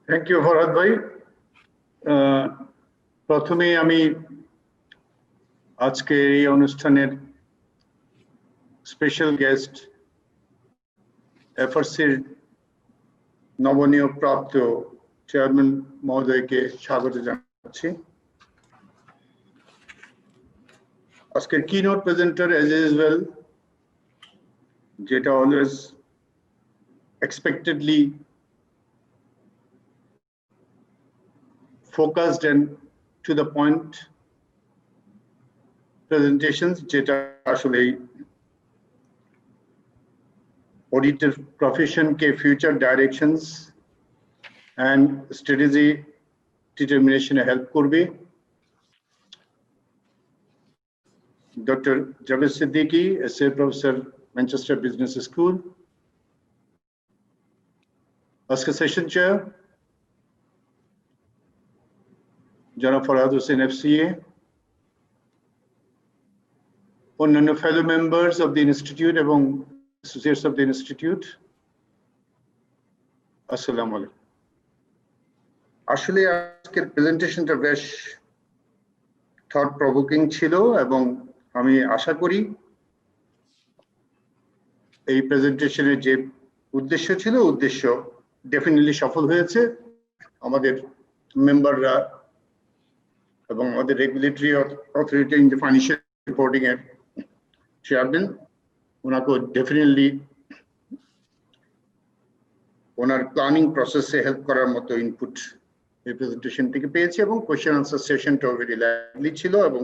Thank you Farhad ভাই। প্রথমে আমি আজকে এই অনুষ্ঠানের স্পেশাল গেস্ট এফআরসির নবনিয়োগ প্রাপ্ত চেয়ারম্যান মহোদয়কে স্বাগত জানাচ্ছি। আজকের কিনোট প্রেজেন্টার এজ ইউজুয়াল, যেটা always এক্সপেক্টেডলি focused and to the point presentations, যেটা আসলে auditor profession K future directions and strategy determination A help করবে। Doctor Javed Siddiqui, Associate Professor, Manchester Business School। আজকে সেশন চেয়ার জনাব ফরহাদ হোসেন FCA, অন্যান্য ফেলো মেম্বার্স অফ দ্য ইনস্টিটিউট এবং associates of the institute, আসসালামু আলাইকুম। আসলে আজকের প্রেজেন্টেশনটা বেশ থট প্রভোকিং ছিল এবং আমি আশা করি এই প্রেজেন্টেশনের যে উদ্দেশ্য ছিল উদ্দেশ্য ডেফিনেটলি সফল হয়েছে। আমাদের মেম্বাররা এবং আমাদের regulatory authority in the financial reporting এর চেয়ারম্যান, ওনাকে ডেফিনেটলি ওনার প্ল্যানিং প্রসেসে হেল্প করার মতো ইনপুট এই প্রেজেন্টেশন থেকে পেয়েছি এবং কোয়েশ্চেন আনসার সেশনটাও ভেরি লাইভলি ছিল এবং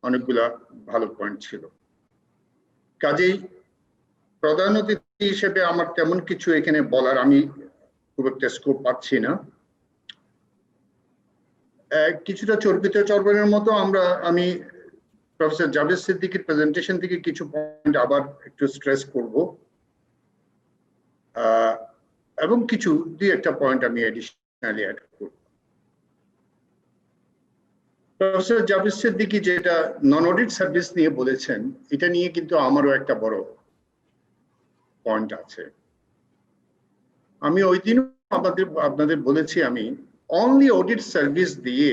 অনেকগুলা ভালো পয়েন্ট ছিল। কাজেই প্রধান অতিথি হিসেবে আমার তেমন কিছু এখানে বলার আমি খুব একটা স্কোপ পাচ্ছি না। কিছুটা চর্বিত চর্বণের মতো আমি প্রফেসর জাভেদ সিদ্দিকীর প্রেজেন্টেশন থেকে কিছু পয়েন্ট আবার একটু স্ট্রেস করব এবং কিছু দুই একটা পয়েন্ট আমি এডিশনালি অ্যাড করব। প্রফেসর জাভেদ সিদ্দিকী যেটা নন অডিট সার্ভিস নিয়ে বলেছেন, এটা নিয়ে কিন্তু আমারও একটা বড় পয়েন্ট আছে। আমি ওই দিন আপনাদের বলেছি আমি অনলি অডিট সার্ভিস দিয়ে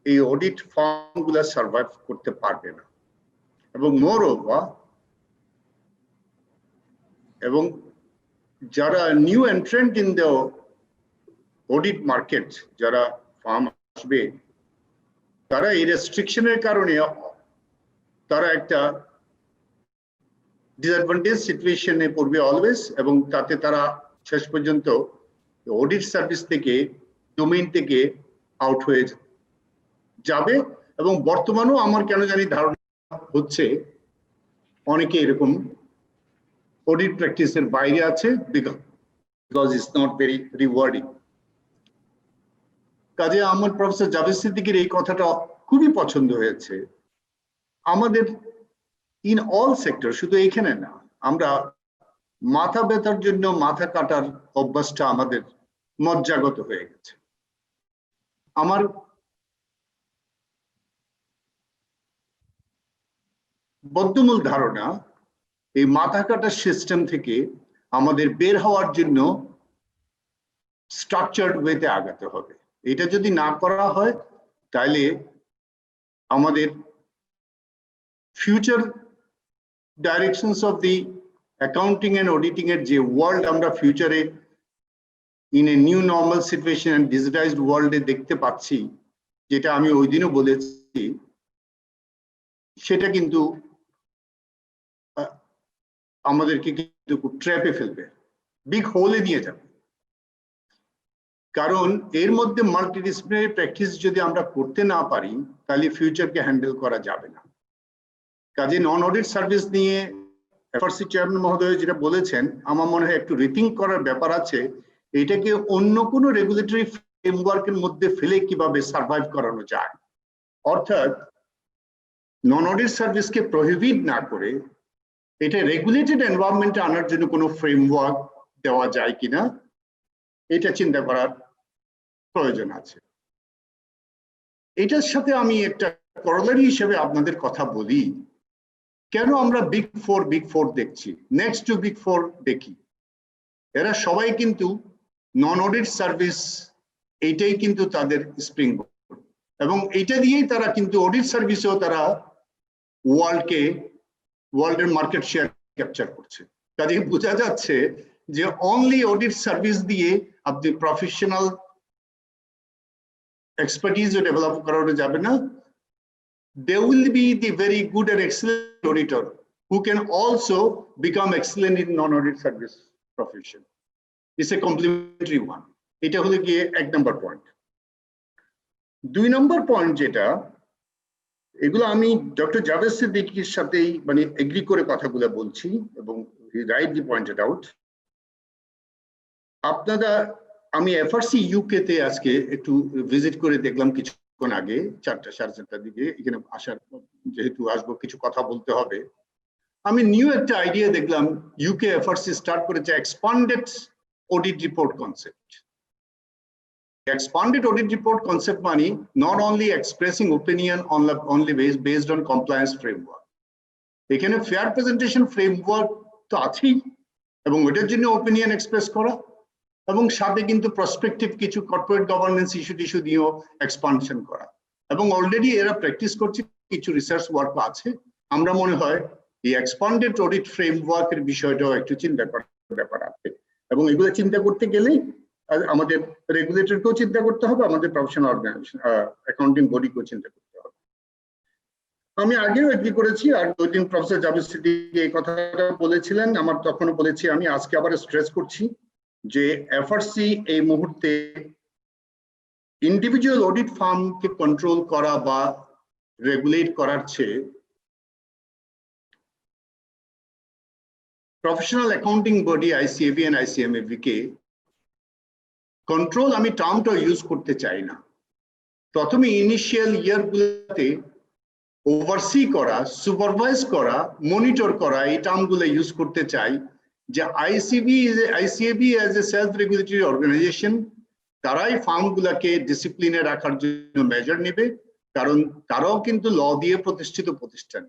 এই অডিট ফার্ম গুলা সার্ভাইভ করতে পারবে না এবং মোর ওভার এবং যারা new entrant in the audit market, যারা ফার্ম আসবে, তারা এই রেস্ট্রিকশনের কারণে তারা একটা ডিসঅ্যাডভান্টেজ সিচুয়েশনে পড়বে অলওয়েজ এবং তাতে তারা শেষ পর্যন্ত অডিট সার্ভিস থেকে ডোমেইন থেকে আউট হয়ে যাবে। এবং বর্তমানেও আমার কেন জানি ধারণা হচ্ছে অনেকে এরকম অডিট প্র্যাকটিসের বাইরে আছে because it's not very rewarding. কাজে আমার প্রফেসর জাভেদ সিদ্দিকীর এই কথাটা খুবই পছন্দ হয়েছে। আমাদের ইন অল সেক্টর, শুধু এখানে না, আমরা মাথা ব্যথার জন্য মাথা কাটার অভ্যাসটা আমাদের মজ্জাগত হয়ে গেছে। আমার বদ্ধমূল ধারণা এই মাথা কাটার সিস্টেম থেকে আমাদের বের হওয়ার জন্য স্ট্রাকচার্ড ওয়েতে আগাতে হবে। এটা যদি না করা হয় তাহলে আমাদের future directions of the accounting and auditing এর যে ওয়ার্ল্ড আমরা ফিউচারে in a new normal situation and digitized ওয়ার্ল্ডে দেখতে পাচ্ছি, যেটা আমি ওই দিনও বলেছি, সেটা কিন্তু আমাদেরকে কিন্তু ট্র্যাপে ফেলবে, বিগ হোলে নিয়ে যাবে। কারণ এর মধ্যে মাল্টিডিসিপ্লিনারি প্র্যাকটিস যদি আমরা করতে না পারি তাহলে ফিউচারকে হ্যান্ডেল করা যাবে না। কাজে নন অডিট সার্ভিস নিয়ে এফআরসি চেয়ারম্যান মহোদয় যেটা বলেছেন, আমার মনে হয় একটু রিথিঙ্ক করার ব্যাপার আছে। এটাকে অন্য কোনো রেগুলেটরি ফ্রেমওয়ার্কের মধ্যে ফেলে কিভাবে সার্ভাইভ করানো যায়, অর্থাৎ নন অডিট সার্ভিসকে প্রহিবিট না করে এটা রেগুলেটেড এনভায়রনমেন্টে আনার জন্য কোনো ফ্রেমওয়ার্ক দেওয়া যায় কিনা, এটা চিন্তা করার প্রয়োজন আছে। এটার সাথে আমি একটা করলারি হিসেবে আপনাদের কথা বলি, কেন আমরা বিগ ফোর দেখছি, নেক্সট টু বিগ ফোর দেখি, এরা সবাই কিন্তু নন অডিট সার্ভিস এইটাই কিন্তু তাদের স্প্রিং বোর্ড, এবং এইটা দিয়েই তারা কিন্তু অডিট সার্ভিসেও তারা ওয়ার্ল্ডের মার্কেট শেয়ার ক্যাপচার করছে। কাজে বোঝা যাচ্ছে যে অনলি অডিট সার্ভিস দিয়ে আপনি প্রফেশনাল এক্সপার্টিজ ডেভেলপ করানো যাবে না। They will be the very good and excellent auditor who can also become excellent in non-audit service profession. It's a complementary one. এটা হলো গিয়ে 1 নম্বর পয়েন্ট। 2 নম্বর পয়েন্ট যেটা, এগুলো আমি ডক্টর জাভেদ সিদ্দিকীর সাথেই মানে এগ্রি করে কথাগুলো বলছি, এবং he rightly pointed out. আপনারা, আমি এফআরসি ইউকে তে আজকে একটু ভিজিট করে দেখলাম কিছুক্ষণ আগে, 4টা 4:30টার দিকে। এখানে আসার যেহেতু আসবো, কিছু কথা বলতে হবে। আমি নিউ একটা আইডিয়া দেখলাম, ইউকে এফআরসি স্টার্ট করেছে expanded audit report concept. Expanded audit report concept মানে not only expressing opinion only based on compliance framework. এখানে ফেয়ার প্রেজেন্টেশন ফ্রেমওয়ার্ক তো আছেই, এবং ওটার জন্য ওপিনিয়ন এক্সপ্রেস করা, এবং সাথে কিন্তু প্রসপেক্টিভ কিছু কর্পোরেট গভর্নেন্স ইস্যু দিয়েও এক্সপানশন করা, এবং অলরেডি এরা প্র্যাকটিস করছে, কিছু রিসার্চ ওয়ার্ক আছে। আমরা মনে হয় এই এক্সপান্ডেড অডিট ফ্রেমওয়ার্কের বিষয়টাও একটু চিন্তা করার ব্যাপার আছে, এবং এগুলো চিন্তা করতে গেলে আমাদের রেগুলেটরকেও চিন্তা করতে হবে, আমাদের প্রফেশনাল অর্গানাইজেশন অ্যাকাউন্টিং বডিকেও চিন্তা করতে হবে। আমি আগেও এগ্রি করেছি, আর ওই দিন প্রফেসর জাভেদ সিদ্দিকী এই কথাটা বলেছিলেন, আমার তখনও বলেছি, আমি আজকে আবার স্ট্রেস করছি যে এফআরসি এই মুহূর্তে ইন্ডিভিজুয়াল অডিট ফার্মকে কন্ট্রোল করা বা রেগুলেট করার চেয়ে professional accounting body ICAB and ICMAB কে কন্ট্রোল, আমি টার্মটা ইউজ করতে চাই না। প্রথমে ইনিশিয়াল ইয়ারগুলোতে ওভারসি করা, সুপারভাইজ করা, মনিটর করা, এই টার্মগুলো ইউজ করতে চাই, যে ICAB as a self regulatory organization তারাই ফার্মগুলোকে ডিসিপ্লিনে রাখার জন্য মেজার নেবে, কারণ তারাও কিন্তু ল দিয়ে প্রতিষ্ঠিত প্রতিষ্ঠান।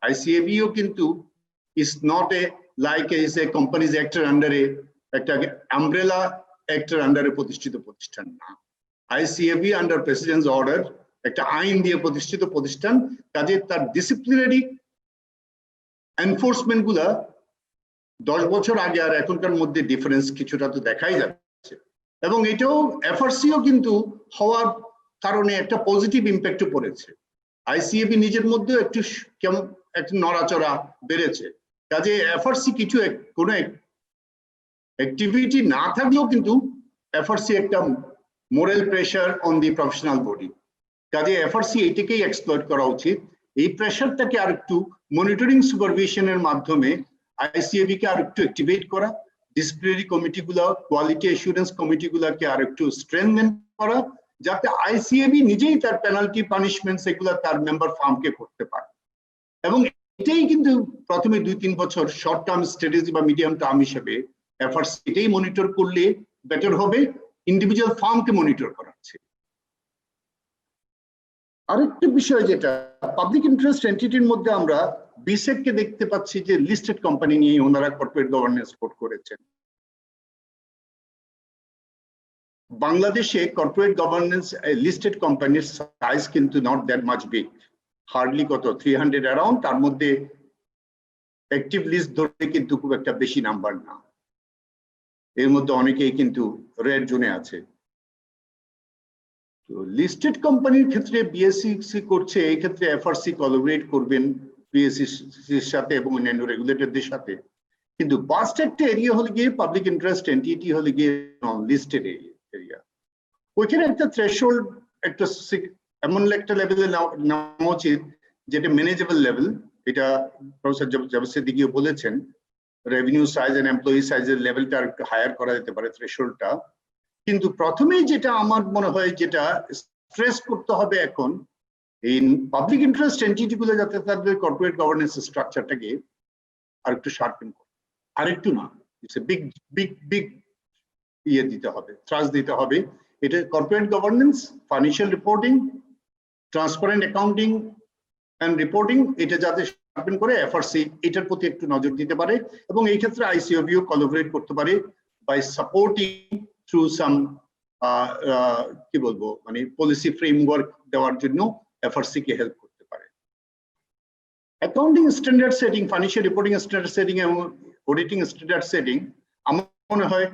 আইসিএবিও কিন্তু is not a like is a companies অ্যাক্টের আন্ডারে, একটা আমব্রেলা অ্যাক্টের আন্ডারে প্রতিষ্ঠিত প্রতিষ্ঠান না। আইসিএবি আন্ডার প্রেসিডেন্টস অর্ডার একটা আইন দিয়ে প্রতিষ্ঠিত প্রতিষ্ঠান, কাজে তার ডিসিপ্লিনারি এনফোর্সমেন্ট গুলা 10 বছর আগে আর এখনকার মধ্যে ডিফারেন্স কিছুটা তো দেখাই যাচ্ছে, এবং এটাও এফআরসিও কিন্তু হওয়ার কারণে একটা পজিটিভ ইম্প্যাক্টও পড়েছে। আইসিএবি নিজের মধ্যে একটু কেমন একটু নড়াচড়া বেড়েছে, কাজে এফআরসি কিছু কোনো অ্যাক্টিভিটি না থাকলেও কিন্তু এফআরসি একটা moral pressure on the professional body, কাজে এফআরসি এইটাকেই এক্সপ্লয়েট করা উচিত। এই প্রেশারটাকে আর একটু মনিটরিং সুপারভিশনের মাধ্যমে আইসিএবি কে আর একটু অ্যাক্টিভেট করা, ডিসিপ্লিনারি কমিটিগুলো, কোয়ালিটি অ্যাসুরেন্স কমিটিগুলোকে আর একটু স্ট্রেংথেন করা, যাতে আইসিএবি নিজেই তার পেনাল্টি পানিশমেন্টস এগুলো তার মেম্বার ফার্মকে করতে পারে। এবং এটাই কিন্তু প্রথমে 2-3 বছর শর্ট টার্ম স্ট্র্যাটেজি বা মিডিয়াম টার্ম হিসেবে এফআরসি এটাই মনিটর করলে বেটার হবে, ইন্ডিভিজুয়াল ফার্মকে মনিটর করাচ্ছে। আরেকটা বিষয় যেটা পাবলিক ইন্টারেস্ট এন্টিটির মধ্যে আমরা বিসেক কে দেখতে পাচ্ছি যে লিস্টেড কোম্পানি নিয়ে ওনারা কর্পোরেট গভর্নেন্স কোড করেছেন। বাংলাদেশে কর্পোরেট গভর্নেন্স লিস্টেড কোম্পানির সাইজ কিন্তু not that much big, hardly কত 300 অ্যারাউন্ড, তার মধ্যে অ্যাক্টিভ লিস্ট ধরতে কিন্তু খুব একটা বেশি নাম্বার না, এর মধ্যে অনেকেই কিন্তু রেড জোনে আছে। তো লিস্টেড কোম্পানির ক্ষেত্রে বিএসসি করছে, এই ক্ষেত্রে এফআরসি কোলাবরেট করবেন বিএসসির সাথে এবং অন্যান্য রেগুলেটরদের সাথে, কিন্তু বাস্ট একটা এরিয়া হলে গিয়ে পাবলিক ইন্টারেস্ট এন্টিটি হলে গিয়ে নন লিস্টেড এরিয়া, ওইখানে একটা থ্রেশহোল্ড একটা এমন একটা লেভেলে নেওয়া উচিত যেটা ম্যানেজেবল লেভেল। এটা প্রফেসর জাভেদ সিদ্দিকীও বলেছেন, রেভিনিউ সাইজ এন্ড এমপ্লয়ি সাইজের লেভেলটা একটু হায়ার করা যেতে পারে থ্রেশহোল্ডটা। কিন্তু প্রথমেই যেটা আমার মনে হয় যেটা স্ট্রেস করতে হবে এখন, এই পাবলিক ইন্টারেস্ট এন্টিটি গুলো যাতে তাদের কর্পোরেট গভর্নেন্স স্ট্রাকচারটাকে আরেকটু শার্পেন করে, আরেকটু না, it's a big big big ইয়ে দিতে হবে, থ্রাস্ট দিতে হবে। এটা corporate governance, financial reporting, transparent accounting and reporting, এটা যাতে শার্পেন করে এফআরসি এটার প্রতি একটু নজর দিতে পারে, এবং এই ক্ষেত্রে আইসিওবিও কোলাবরেট করতে পারে বাই সাপোর্টিং থ্রু সাম কি বলবো মানে পলিসি ফ্রেমওয়ার্ক দেওয়ার জন্য এফআরসি কে হেল্প করতে পারে। Accounting standard setting, financial reporting standard setting এবং অডিটিং স্ট্যান্ডার্ড সেটিং আমার মনে হয়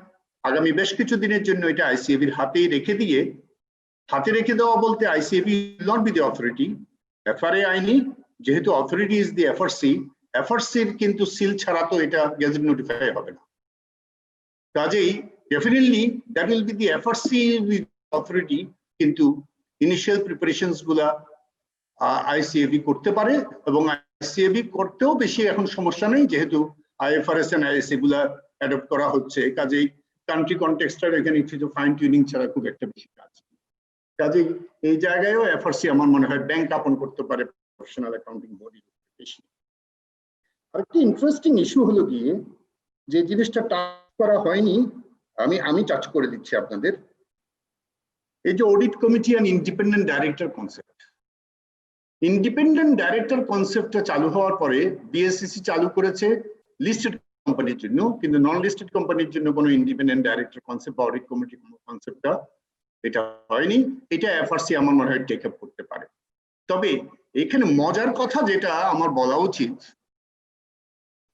আগামী বেশ কিছু দিনের জন্য এটা আইসিএবির হাতেই রেখে দিয়ে, হাতে রেখে দেওয়া বলতে ICAB will not be the authority, FRA আইনি যেহেতু অথরিটি ইজ দি এফআরসি, এফআরসির কিন্তু সিল ছাড়া তো এটা গেজেট নোটিফাই হবে না। কাজেই definitely that will be the FRC with authority, কিন্তু ইনিশিয়াল প্রিপারেশনস গুলা আইসিএবি করতে পারে এবং আইসিএবি করতেও বেশি এখন সমস্যা নেই যেহেতু আইএফআরএস এন্ড আইএসএ গুলা অ্যাডপ্ট করা হচ্ছে। কাজেই কান্ট্রি কনটেক্সটার এখানে কিছু ফাইন টিউনিং ছাড়া খুব একটা বেশি কাজ। কাজেই এই জায়গায়ও এফআরসি আমার মনে হয় ব্যাংক আপন করতে পারে প্রফেশনাল অ্যাকাউন্টিং বডি বেশি। আরেকটি ইন্টারেস্টিং ইস্যু হলো গিয়ে যে জিনিসটা টাচ করা হয়নি, আমি টাচ করে দিচ্ছি আপনাদের, এই যে audit committee and independent director concept. Independent director কনসেপ্টটা চালু হওয়ার পরে বিএসসিসি চালু করেছে লিস্টেড কোম্পানির জন্য, কিন্তু নন লিস্টেড কোম্পানির জন্য কোনো ইন্ডিপেন্ডেন্ট ডাইরেক্টর কনসেপ্ট বা অডিট কমিটি কনসেপ্টটা এটা হয়নি। এটা এফআরসি আমার মনে হয় টেক আপ করতে পারে। তবে এখানে মজার কথা যেটা আমার বলা উচিত,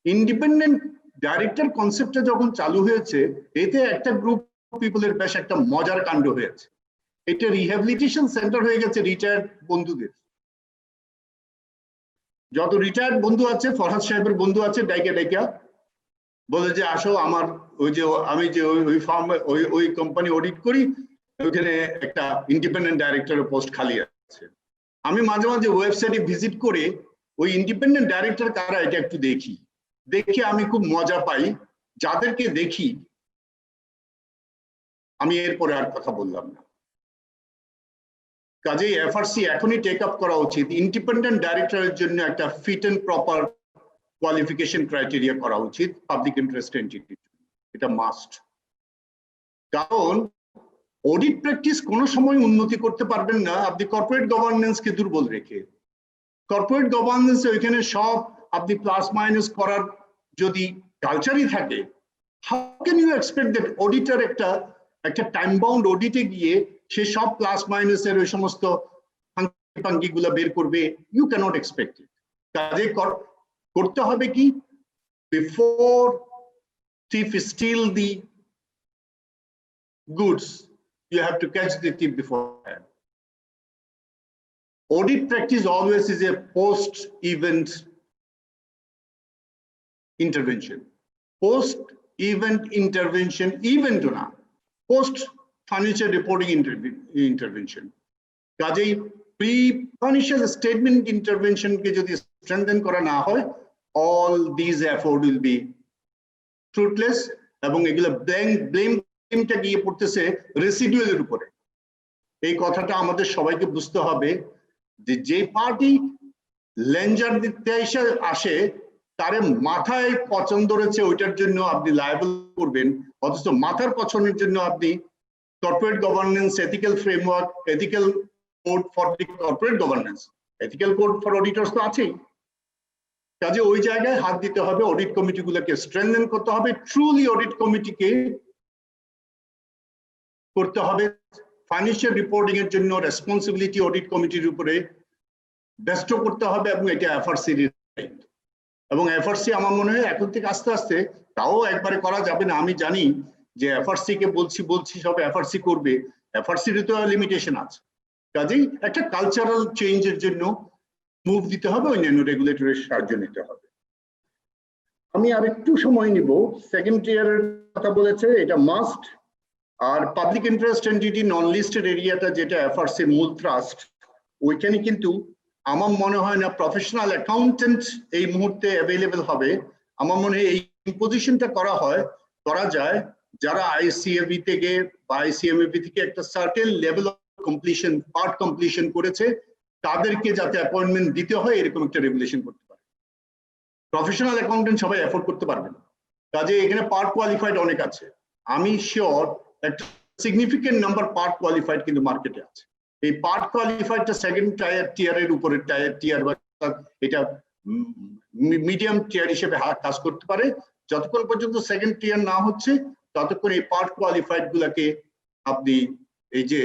ইন্ডিপেন্ডেন্ট ডাইরেক্টর কনসেপ্টটা যখন চালু হয়েছে এতে একটা গ্রুপ পিপলের বেশ একটা মজার কাণ্ড হয়েছে। এটা রিহ্যাবিলিটেশন সেন্টার হয়ে গেছে রিটায়ার্ড বন্ধুদের। যত রিটায়ার্ড বন্ধু আছে, ফরহাদ সাহেবের বন্ধু আছে, ডাইকা ডাইকা বলে যে আসো আমার ওই যে আমি যে ওই ফার্ম ওই কোম্পানি অডিট করি, ওইখানে একটা ইন্ডিপেন্ডেন্ট ডাইরেক্টরের পোস্ট খালি আছে। আমি মাঝে মাঝে ওয়েবসাইটে ভিজিট করে ওই ইন্ডিপেন্ডেন্ট ডাইরেক্টর কারা এটা একটু দেখি, দেখে আমি খুব মজা পাই। যাদেরকে দেখি আমি এরপরে আর কথা বললাম না। কাজেই এফআরসি এখনই টেক আপ করা উচিত ইন্ডিপেন্ডেন্ট ডাইরেক্টরের জন্য একটা fit and proper qualification criteria করা উচিত পাবলিক ইন্টারেস্ট এন্টিটি, এটা মাস্ট। কারণ অডিট প্র্যাকটিস কোনো সময় উন্নতি করতে পারবেন না আপনি কর্পোরেট গভর্নেন্সকে দুর্বল রেখে। কর্পোরেট গভর্নেন্স ওইখানে সব আপনি প্লাস মাইনাস করার যদি কালচারই থাকে, how can you expect that auditor একটা টাইম বাউন্ড অডিটে গিয়ে সে সব প্লাস মাইনাসের ওই সমস্ত ফাঙ্কি গুলা বের করবে? You can't expect it. কাজে করতে হবে কি, before thief steal the goods, you have to catch the thief beforehand. Audit practice always is a post-event intervention. Post-event intervention, event na, post-financial reporting intervention. কাজেই pre-financial statement intervention কে যদি strengthen করা না হয়, all these effort will be fruitless এবং এগুলো ব্লেমটা গিয়ে পড়তেছে রেসিডুয়ালের উপরে। এই কথাটা আমাদের সবাইকে বুঝতে হবে যে পার্টি লেঞ্জার দিতে আসে তারে মাথায় পছন্দ রয়েছে ওইটার জন্য আপনি লায়াবল করবেন, অথচ মাথার পছন্দের জন্য আপনি corporate governance, ethical framework, ethical code for the corporate governance, ethical code for auditors তো আছেই। কাজে ওই জায়গায় হাত দিতে হবে, অডিট কমিটিগুলোকে স্ট্রেংথেন করতে হবে, ট্রুলি অডিট কমিটিকে করতে হবে ফাইন্যান্সিয়াল রিপোর্টিং এর জন্য রেসপন্সিবিলিটি অডিট কমিটির উপরে ব্যস্ত করতে হবে এবং এটা এফআরসি এবং এফআরসি আমার মনে হয় এখন থেকে আস্তে আস্তে, তাও একবারে করা যাবে না, আমি জানি যে এফআরসি কে বলছি সব এফআরসি করবে, এফআরসির তো লিমিটেশন আছে। কাজেই একটা কালচারাল চেঞ্জের জন্য মুভ দিতে হবে, অন্যান্য রেগুলেটরের সাহায্য নিতে হবে। আমি আর একটু সময় নিব, সেকেন্ড টিয়ারের কথা বলেছে, এটা মাস্ট। আর public interest entity non listed এরিয়াটা যেটা এফআরসি মূল ট্রাস্ট, ওইখানে কিন্তু আমার মনে হয় না প্রফেশনাল অ্যাকাউন্টেন্ট এই মুহূর্তে অ্যাভেলেবেল হবে। আমার মনে হয় এই ইম্পোজিশনটা করা যায় যারা আইসিএবি থেকে বা আইসিএমএবি থেকে একটা certain level of completion, part completion করেছে, তাদেরকে যাতে অ্যাপয়েন্টমেন্ট দিতে হয় এরকম একটা রেগুলেশন করতে পারে। প্রফেশনাল অ্যাকাউন্টেন্ট সবাই অ্যাফোর্ড করতে পারবে না, কাজে এখানে পার্ট কোয়ালিফাইড অনেক আছে। আমি শিওর একটা সিগনিফিকেন্ট নাম্বার পার্ট কোয়ালিফাইড কিন্তু মার্কেটে আছে। এই পার্ট কোয়ালিফাইডটা সেকেন্ড টিয়ারের উপরে টিয়ার বা এটা মিডিয়াম টিয়ার হিসেবে কাজ করতে পারে। যতক্ষণ পর্যন্ত সেকেন্ড টিয়ার না হচ্ছে ততক্ষণ এই পার্ট কোয়ালিফাইড গুলাকে আপনি এই যে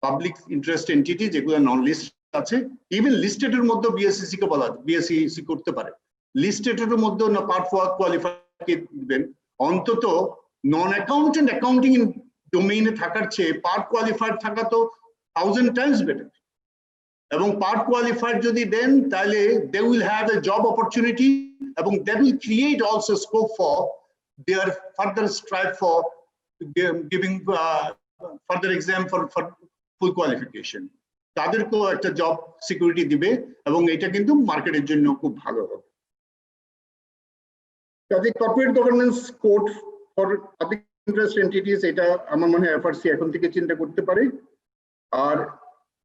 পাবলিক ইন্টারেস্ট এন্টিটি যেগুলো নন লিস্ট আছে, ইভেন লিস্টেডের মধ্যে বিএসসিসি কে বলা বিএসসিসি করতে পারে, লিস্টেডের মধ্যে না পার্ট কোয়ালিফাইড কে দিবেন। অন্তত নন অ্যাকাউন্টেন্ট অ্যাকাউন্টিং ডোমেইনে থাকার চেয়ে পার্ট কোয়ালিফাইড থাকা তো 1000 টাইমস বেটার। এবং পার্ট কোয়ালিফাইড যদি দেন তাহলে they will have a job opportunity এবং that will create also scope for their further strive for giving further exam for full qualification. তাদেরকেও একটা জব সিকিউরিটি দিবে এবং এটা কিন্তু মার্কেটের জন্য খুব ভালো হবে। কাজে corporate governance code for public interest entities, এটা আমার মনে হয় এফআরসি এখন থেকে চিন্তা করতে পারে। আর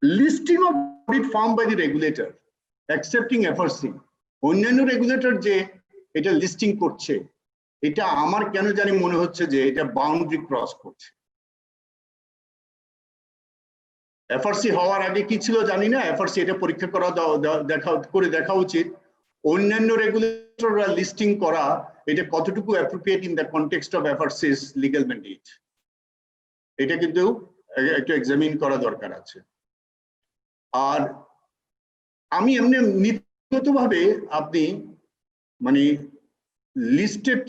listing of audit firm by the regulator accepting FRC, অন্যান্য রেগুলেটর যে এটা লিস্টিং করছে, এটা আমার কেন জানি মনে হচ্ছে যে এটা বাউন্ডারি ক্রস করছে। এফআরসি হওয়ার আগে কি ছিল জানি না, এফআরসি এটা পরীক্ষা করা দেখা উচিত। অন্যান্য রেগুলেটররা লিস্টিং করা এটা কতটুকু appropriate in the context of FRC's legal mandate, এটা কিন্তু একটু এক্সামিন করা দরকার আছে। আর আমি এমনি নীতিগতভাবে আপনি মানে listed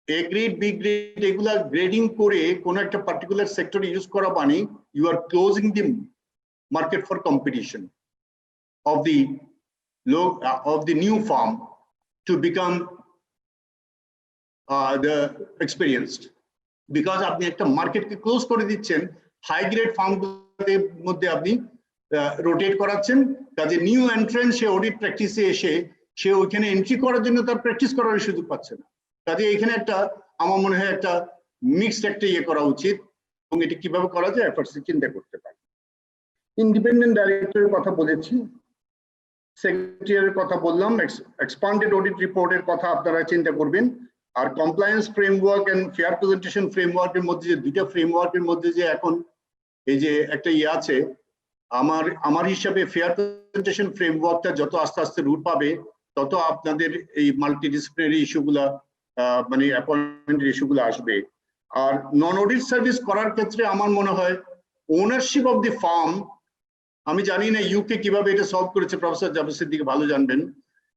A grade B grade এগুলা গ্রেডিং করে কোন একটা পার্টিকুলার সেক্টরে ইউজ করা মানে you are closing the market for competition of the new firm to become the experienced, because আপনি একটা মার্কেটকে ক্লোজ করে দিচ্ছেন, হাই গ্রেড ফার্মগুলোর মধ্যে আপনি রোটেট করাচ্ছেন। কাজে নিউ এন্ট্রেন্স সে অডিট প্র্যাকটিসে এসে সে ওইখানে এন্ট্রি করার জন্য তার প্র্যাকটিস করার সুযোগ পাচ্ছে না। কাজে এখানে একটা আমার মনে হয় একটা মিক্সড একটা ইয়ে করা উচিত এবং এটা কিভাবে করা যায় এফআরসি চিন্তা করতে পারে। ইন্ডিপেন্ডেন্ট ডাইরেক্টরের কথা বলেছি, সেক্রেটারির কথা বললাম, এক্সপান্ডেড অডিট রিপোর্টের কথা আপনারা চিন্তা করবেন। আর compliance framework and fair presentation ফ্রেমওয়ার্কের মধ্যে যে দুইটা ফ্রেমওয়ার্কের মধ্যে যে এখন এই যে একটা ইয়ে আছে, আমার হিসাবে ফেয়ার প্রেজেন্টেশন ফ্রেমওয়ার্কটা যত আস্তে আস্তে রুট পাবে তত আপনাদের এই মাল্টিডিসিপ্লিনারি ইস্যুগুলা মানে অ্যাপয়েন্টমেন্ট ইস্যুগুলো আসবে। আর নন অডিট সার্ভিস করার ক্ষেত্রে আমার মনে হয় ওনারশিপ অফ দি ফার্ম, আমি জানি না ইউকে কিভাবে এটা সলভ করেছে, প্রফেসর জাভেদ সিদ্দিকী ভালো জানবেন।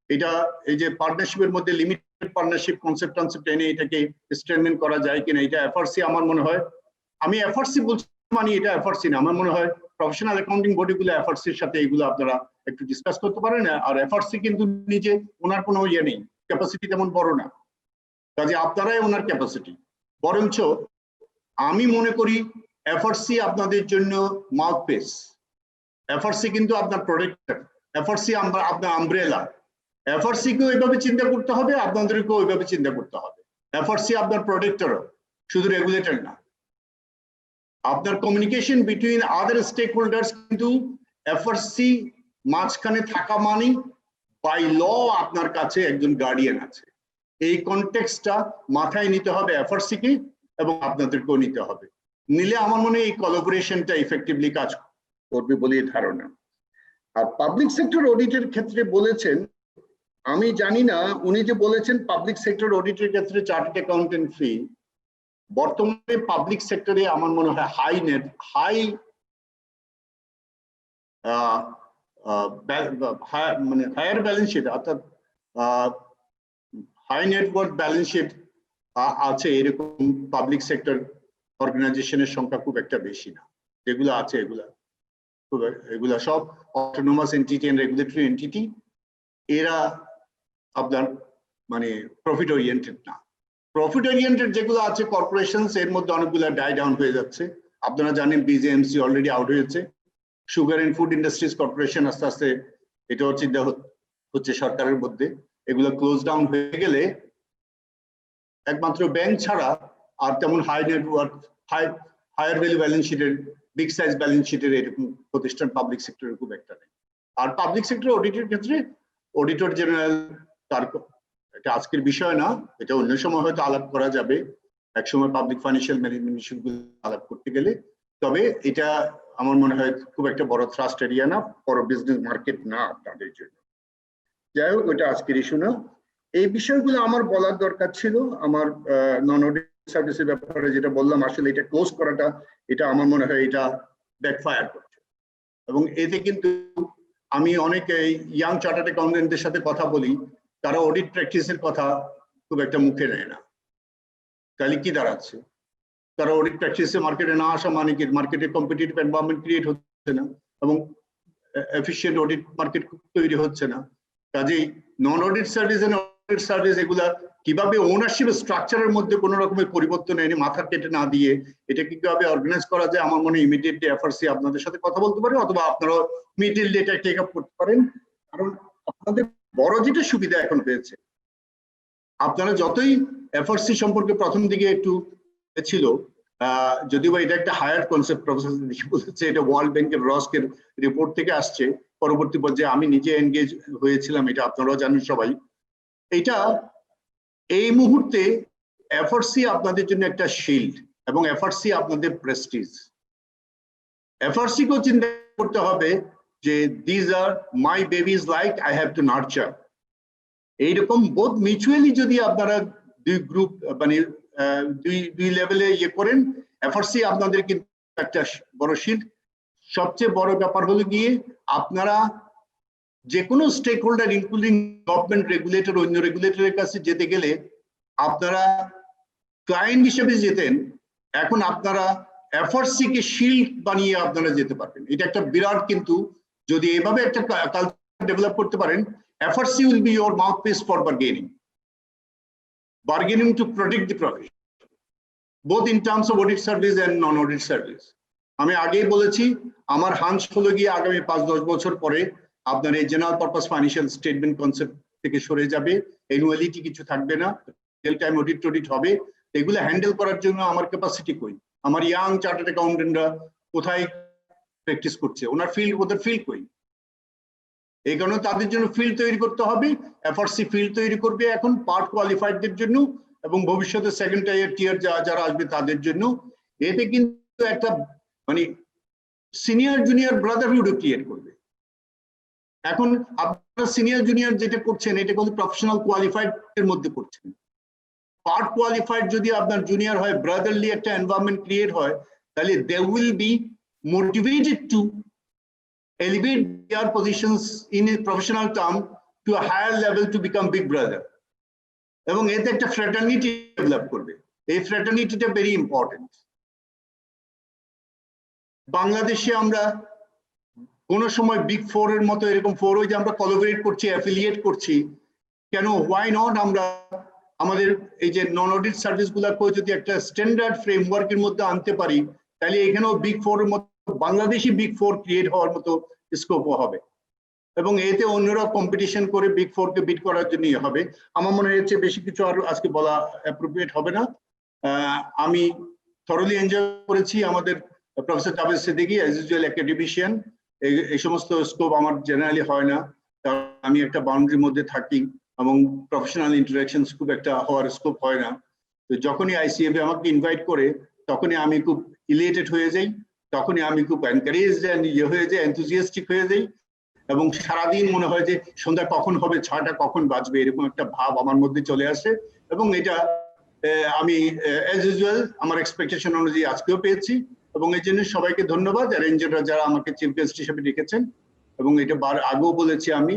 এটা এই যে পার্টনারশিপের মধ্যে লিমিটেড পার্টনারশিপ কনসেপ্ট এনে এটাকে স্ট্রেনথেন করা যায় কিনা, এটা এফআরসি আমার মনে হয়, আমি এফআরসি বলছি মানে এটা এফআরসি না, আমার মনে হয় প্রফেশনাল অ্যাকাউন্টিং বডিগুলো এফআরসির সাথে এগুলো আপনারা একটু ডিসকাস করতে পারেন। আর এফআরসি কিন্তু নিজে ওনার কোনো ইয়ে নেই, ক্যাপাসিটি তেমন বড় না, কাজে আপনারাই ওনার ক্যাপাসিটি। বরঞ্চ আমি মনে করি এফআরসি আপনাদের জন্য মাউথপিস, এফআরসি কিন্তু আপনার প্রোটেক্টর, এফআরসি আপনার আমব্রেলা। এফআরসি কেও এইভাবে চিন্তা করতে হবে, আপনাদেরকেও ওইভাবে চিন্তা করতে হবে। এফআরসি আপনার প্রোটেক্টর, শুধু রেগুলেটর না। আপনার কমিউনিকেশন বিটুইন আদার স্টেক হোল্ডার্স কিন্তু এফআরসি মাঝখানে থাকা মানে বাই ল আপনার কাছে একজন গার্ডিয়ান আছে। এই কনটেক্সটটা মাথায় নিতে হবে এফআরসি কে এবং আপনাদেরকেও নিতে হবে, নিলে আমার মনে হয় এই কোলাবোরেশনটা ইফেক্টিভলি কাজ করবে বলে ধারণা। আর পাবলিক সেক্টর অডিটের ক্ষেত্রে বলেছেন, আমি জানি না উনি যে বলেছেন পাবলিক সেক্টর অডিটের ক্ষেত্রে চার্টার্ড অ্যাকাউন্টেন্ট ফি, বর্তমানে পাবলিক সেক্টরে আমার মনে হয় মানে হায়ার ব্যালেন্স শিট অর্থাৎ হাই নেটওয়ার্থ ব্যালেন্স শিট আছে এরকম পাবলিক সেক্টর অর্গানাইজেশনের সংখ্যা খুব একটা বেশি না। যেগুলো আছে এগুলা সব autonomous entity and regulatory entity, এরা আপনার মানে প্রফিট ওরিয়েন্টেড না। প্রফিট ওরিয়েন্টেড যেগুলো আছে কর্পোরেশনস, এর মধ্যে অনেকগুলো ডাই ডাউন হয়ে যাচ্ছে। আপনারা জানেন বিজেএমসি অলরেডি আউট হয়েছে, sugar and food industries corporation আস্তে আস্তে এটাও চিন্তা হচ্ছে সরকারের মধ্যে। এগুলো ক্লোজ ডাউন হয়ে গেলে একমাত্র ব্যাংক ছাড়া আর তেমন high net worth higher value balance শিটের বিগ সাইজ ব্যালেন্স শিটের এরকম প্রতিষ্ঠান পাবলিক সেক্টরের খুব একটা নেই। আর পাবলিক সেক্টর অডিটের ক্ষেত্রে অডিটর জেনারেল, তার এটা আজকের বিষয় না, এটা অন্য সময় হয়তো আলাপ করা যাবে, একসময় পাবলিক ফাইন্যান্সিয়াল ম্যানেজমেন্ট ইস্যুগুলো আলাপ করতে গেলে। তবে এটা আমার মনে হয় খুব একটা বড় থ্রাস্ট এরিয়া না, বড় বিজনেস মার্কেট না তাদের জন্য। যাই হোক, ওইটা আজকের ইস্যু না। এই বিষয়গুলো আমার বলার দরকার ছিল আমার নন অডিট সার্ভিসের ব্যাপারে যেটা বললাম, আসলে এটা ক্লোজ করাটা, এটা আমার মনে হয় এটা ব্যাকফায়ার করছে। এবং এতে কিন্তু আমি অনেক ইয়াং চার্টার্ড অ্যাকাউন্টেন্টদের সাথে কথা বলি, তারা অডিট প্র্যাকটিসের কথা খুব একটা মুখে নেয় না। তাহলে কি দাঁড়াচ্ছে? তারা অডিট প্র্যাকটিসে মার্কেটে না আসা মানে কি মার্কেটে কম্পিটিটিভ এনভায়রনমেন্ট ক্রিয়েট হচ্ছে না এবং এফিশিয়েন্ট অডিট মার্কেট তৈরি হচ্ছে না। কাজেই non audit service and audit service এগুলা কিভাবে ওনারশিপ স্ট্রাকচারের মধ্যে কোনো রকমের পরিবর্তন এনে মাথা কেটে না দিয়ে এটা কিভাবে অর্গানাইজ করা যায়, আমার মনে ইমিডিয়েটলি এফআরসি আপনাদের সাথে কথা বলতে পারে, অথবা আপনারা ইমিডিয়েটলি এটা টেক আপ করতে পারেন। কারণ আপনাদের বড় যেটা সুবিধা এখন হয়েছে, আপনারা যতই এফআরসি সম্পর্কে প্রথম দিকে একটু ছিল, যদিও এটা একটা হায়ার কনসেপ্ট, প্রফেসর বলেছে এটা ওয়ার্ল্ড ব্যাংকের রস্কের রিপোর্ট থেকে আসছে, পরবর্তী পর্যায়ে আমি নিজে এনগেজ হয়েছিলাম, এটা আপনারাও জানেন সবাই। এটা এই মুহূর্তে এফআরসি আপনাদের জন্য একটা শিল্ড এবং এফআরসি আপনাদের প্রেস্টিজ। এফআরসি কেও চিন্তা করতে হবে যে this are my babies like I have to nurture. এইরকম বোধ মিউচুয়ালি যদি আপনারা দুই গ্রুপ মানে দুই লেভেলে ইয়ে করেন, এফআরসি আপনাদের কিন্তু একটা বড় শিল্ড। সবচেয়ে বড় ব্যাপার হলো গিয়ে আপনারা যে কোনো stakeholder including government regulator, অন্য রেগুলেটরের কাছে যেতে গেলে আপনারা ক্লায়েন্ট হিসেবে যেতেন, এখন আপনারা এফআরসি কে শিল্ড বানিয়ে আপনারা যেতে পারবেন। এটা একটা বিরাট, কিন্তু যদি এভাবে একটা কালচার ডেভেলপ করতে পারেন, FRC will be your mouthpiece for bargaining to protect the profession, both in terms of audit service and non-audit service. আমি আগেই বলেছি, আমার হাঞ্চ হলো গিয়ে আগামী 5-10 বছর পরে আপনার এই general purpose financial statement concept থেকে সরে যাবে, অ্যানুয়ালিটি কিছু থাকবে না, রিয়েল টাইম অডিট হবে। এগুলো হ্যান্ডেল করার জন্য আমার ক্যাপাসিটি কই? আমার ইয়াং চার্টার্ড অ্যাকাউন্টেন্টরা কোথায় প্র্যাকটিস করছে? ওদের ফিল্ড কই? এই কারণে তাদের জন্য ফিল্ড তৈরি করতে হবে। এফআরসি ফিল্ড তৈরি করবে এখন পার্ট কোয়ালিফাইডদের জন্য এবং ভবিষ্যতে সেকেন্ড টিয়ার যারা আসবে তাদের জন্য। এতে কিন্তু একটা মানে সিনিয়র জুনিয়র ব্রাদারহুড ক্রিয়েট করবে। এখন আপনারা সিনিয়র জুনিয়র যেটা করছেন, এটা কিন্তু প্রফেশনাল কোয়ালিফাইড এর মধ্যে করছেন। পার্ট কোয়ালিফাইড যদি আপনার জুনিয়র হয়, ব্রাদারলি একটা এনভায়রনমেন্ট ক্রিয়েট হয়, তাহলে they will be motivated to elevate their positions in a professional term to a higher level to become big brother, এবং এতে একটা ফ্র্যাটার্নিটি ডেভেলপ করবে। এই ফ্র্যাটার্নিটিটা ভেরি ইম্পর্টেন্ট। বাংলাদেশে আমরা কোন সময় বিগ ফোর এর মতো এরকম ফোর ওই যে আমরা কোলাবরেট করছি, অ্যাফিলিয়েট করছি, কেন হোয়াই নট আমরা আমাদের এই যে নন অডিট সার্ভিস গুলাকেও যদি একটা স্ট্যান্ডার্ড ফ্রেমওয়ার্কের মধ্যে আনতে পারি, তাহলে এখানেও বিগ ফোর এর মতো বাংলাদেশি বিগ ফোর ক্রিয়েট হওয়ার মতো স্কোপও হবে এবং এতে অন্যরা কম্পিটিশন করে বিগ ফোর কে বিট করার জন্যই হবে। আমার মনে হচ্ছে বেশি কিছু আর আজকে বলা অ্যাপ্রোপ্রিয়েট হবে না। আমি থরলি এনজয় করেছি আমাদের professor Javed Siddiqui as usual academician. এই সমস্ত স্কোপ আমার জেনারেলি হয় না, আমি একটা বাউন্ডারির মধ্যে থাকি এবং প্রফেশনাল ইন্টারাকশন খুব একটা হওয়ার স্কোপ হয় না। তো যখনই আইসিএফ আমাকে ইনভাইট করে তখনই আমি খুব ইলিয়েটেড হয়ে যাই, তখনই আমি খুব এনকারেজ হয়ে যাই, এনথুজিয়াস্টিক হয়ে যাই এবং সারাদিন মনে হয় যে সন্ধ্যা কখন হবে, 6টা কখন বাজবে, এরকম একটা ভাব আমার মধ্যে চলে আসে। এবং এটা আমি অ্যাজ ইউজুয়াল আমার এক্সপেকটেশন অনুযায়ী আজকেও পেয়েছি এবং এই জন্য সবাইকে ধন্যবাদ অ্যারেঞ্জাররা যারা আমাকে চিফ গেস্ট হিসেবে ডেকেছেন। এবং এটা আগেও বলেছি, আমি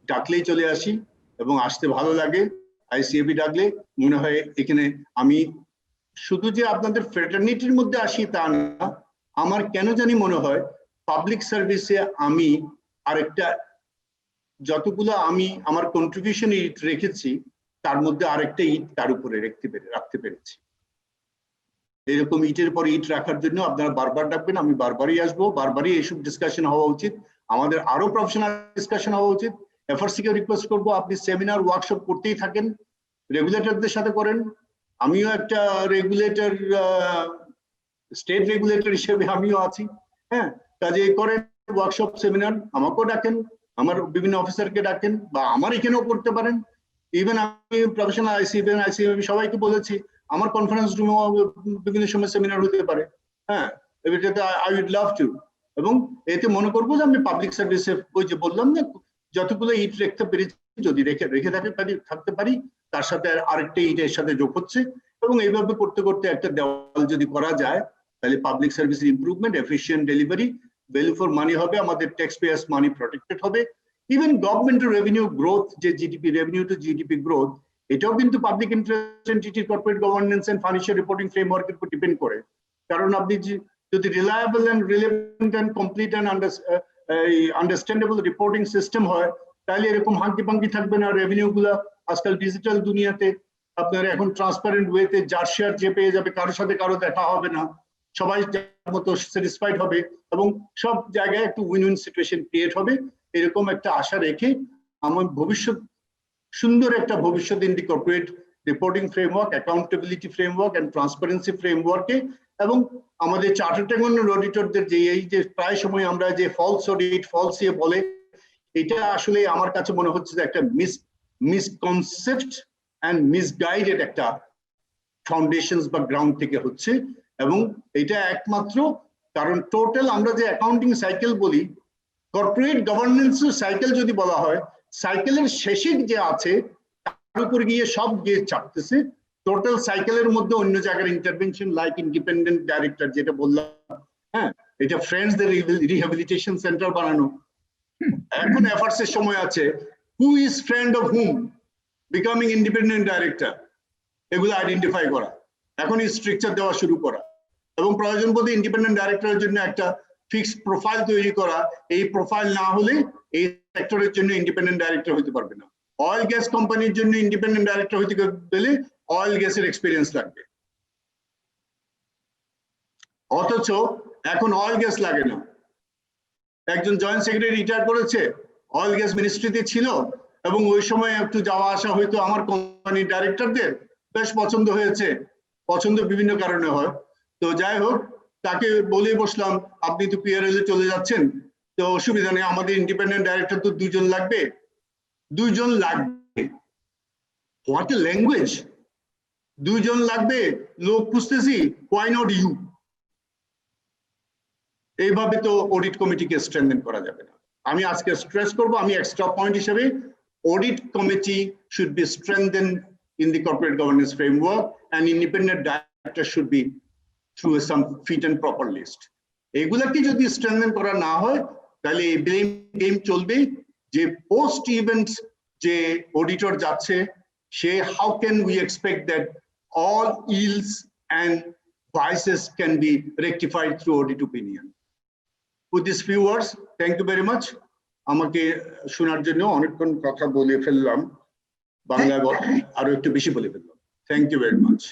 ডাকলেই চলে আসি এবং আসতে ভালো লাগে। আইসিএবি ডাকলে মনে হয় এখানে আমি শুধু যে আপনাদের ফ্রেটার্নিটির মধ্যে আসি তা না, আমার কেন জানি মনে হয় পাবলিক সার্ভিসে আমি আরেকটা যতগুলো আমি আমার কন্ট্রিবিউশন ইট রেখেছি তার মধ্যে আরেকটা ইট তার উপরে রাখতে পেরেছি। এরকম ইটের পর ইট রাখার জন্য আপনারা বারবার ডাকবেন, আমি বারবারই আসবো, বারবারই এইসব ডিসকাশন হওয়া উচিত। আমাদের আরো প্রফেশনাল ডিসকাশন হওয়া উচিত। এফআরসি কে রিকোয়েস্ট করবো আপনি সেমিনার ওয়ার্কশপ করতেই থাকেন, রেগুলেটরদের সাথে করেন। আমিও একটা রেগুলেটর, স্টেট রেগুলেটর হিসেবে আমিও আছি, হ্যাঁ, কাজে করেন ওয়ার্কশপ সেমিনার, আমাকেও ডাকেন, আমার বিভিন্ন অফিসারকে ডাকেন, বা আমার এখানেও করতে পারেন। ইভেন আমি প্রফেশনাল আইসিএফ সবাইকে বলেছি আমার কনফারেন্স রুমে বিভিন্ন সময় সেমিনার হতে পারে, হ্যাঁ, এটাতে আই উড লাভ টু। এবং এতে মনে করবো যে আমি পাবলিক সার্ভিসে ওই যে বললাম না যতগুলো ইট রাখতে পেরেছি, যদি রেখে থাকতে পারি তার সাথে আরেকটা ইটের সাথে যোগ হচ্ছে এবং এইভাবে করতে করতে একটা দেওয়াল যদি করা যায় তাহলে পাবলিক সার্ভিসের improvement, efficient delivery, value for money হবে, আমাদের ট্যাক্স পেয়ার্স মানি প্রটেক্টেড হবে। ইভেন গভর্নমেন্টের রেভিনিউ গ্রোথ, যে GDP revenue to GDP growth, এটাও কিন্তু পাবলিক ইন্টারেস্ট এন্টিটির corporate governance and financial reporting ফ্রেমওয়ার্কের উপর ডিপেন্ড করে। কারণ আপনি যদি reliable and relevant and complete and understandable reporting system হয়, তাহলে এরকম হাঙ্কি পাঙ্কি থাকবে না। রেভিনিউ গুলা আজকাল ডিজিটাল দুনিয়াতে আপনার এখন ট্রান্সপারেন্ট ওয়েতে যার শেয়ার যে পেয়ে যাবে, কারোর সাথে কারো দেখা হবে না, সবাই যার মতো স্যাটিসফাইড হবে এবং সব জায়গায় একটু উইন উইন সিচুয়েশন ক্রিয়েট হবে। এরকম একটা আশা রেখে আমার ভবিষ্যৎ, সুন্দর একটা ভবিষ্যৎ in the corporate reporting framework, accountability framework and transparency ফ্রেমওয়ার্কে, এবং আমাদের চার্টার্ড অ্যাকাউন্টেন্ট অডিটরদের যে এই যে প্রায় সময় আমরা যে ফলস অডিট, ফলস ইয়ে বলে, এটা আসলে আমার কাছে মনে হচ্ছে যে একটা মিসকনসেপ্ট এন্ড মিসগাইডেড একটা ফাউন্ডেশনস বা গ্রাউন্ড থেকে হচ্ছে। এবং এটা একমাত্র কারণ টোটাল আমরা যে অ্যাকাউন্টিং সাইকেল বলি, কর্পোরেট গভর্নেন্স সাইকেল যদি বলা হয়, সাইকেলের শেষে যে আছে তার উপর গিয়ে সব গিয়ে চাপতেছে। টোটাল সাইকেলের মধ্যে অন্য জায়গার ইন্টারভেনশন, লাইক ইন্ডিপেন্ডেন্ট ডাইরেক্টর যেটা বললাম, হ্যাঁ, এটা ফ্রেন্ডসদের রিহ্যাবিলিটেশন সেন্টার বানানো। এখন এফার্টস এর সময় আছে, who is friend of hmm, becoming independent director, এগুলো আইডেন্টিফাই করা, এখনই স্ট্রাকচার দেওয়া শুরু করা, এবং প্রয়োজন বোধে ইন্ডিপেন্ডেন্ট ডাইরেক্টরের জন্য একটা ফিক্সড প্রোফাইল তৈরি করা। এই প্রোফাইল না হলে এই সেক্টরের জন্য ইন্ডিপেন্ডেন্ট ডাইরেক্টর হতে পারবে না। অয়েল গ্যাস কোম্পানির জন্য ইন্ডিপেন্ডেন্ট ডাইরেক্টর হতে গেলে অয়েল গ্যাসের এক্সপিরিয়েন্স লাগবে, অথচ এখন অয়েল গ্যাস লাগে না। একজন জয়েন্ট সেক্রেটারি রিটায়ার করেছে, অয়েল গ্যাস মিনিস্ট্রিতে ছিল, এবং ওই সময় একটু যাওয়া আসা হয়তো আমার কোম্পানির ডাইরেক্টরদের বেশ পছন্দ হয়েছে, পছন্দ বিভিন্ন কারণে হয়। তো যাই হোক, তাকে বলে বসলাম, আপনি তো পিআরএল এ চলে যাচ্ছেন, তো অসুবিধা নেই, আমাদের ইন্ডিপেন্ডেন্ট ডাইরেক্টর তো 2 জন লাগবে। 2 জন লাগবে, হোয়াট এ ল্যাঙ্গুয়েজ! 2 জন লাগবে, লোক খুঁজতেছি, হোয়াই নট ইউ? এইভাবে তো অডিট কমিটিকে স্ট্রেংথেন করা যাবে না। আমি আজকে স্ট্রেস করব, আমি এক্সট্রা পয়েন্ট হিসেবে, audit committee should be strengthen in the corporate governance framework, and independent director should be through some fit and proper list. এগুলাকে যদি স্ট্রেংথেন করা না হয়, তাহলে এই ব্লেম গেম চলবে। যে পোস্ট ইভেন্ট যে অডিটর যাচ্ছে, সে how can we expect that all ills and vices can be rectified through audit opinion? With these few words, thank you very much. আমাকে শোনার জন্য অনেকক্ষণ কথা বলে ফেললাম, বাংলা আরো একটু বেশি বলে ফেললাম। Thank you very much.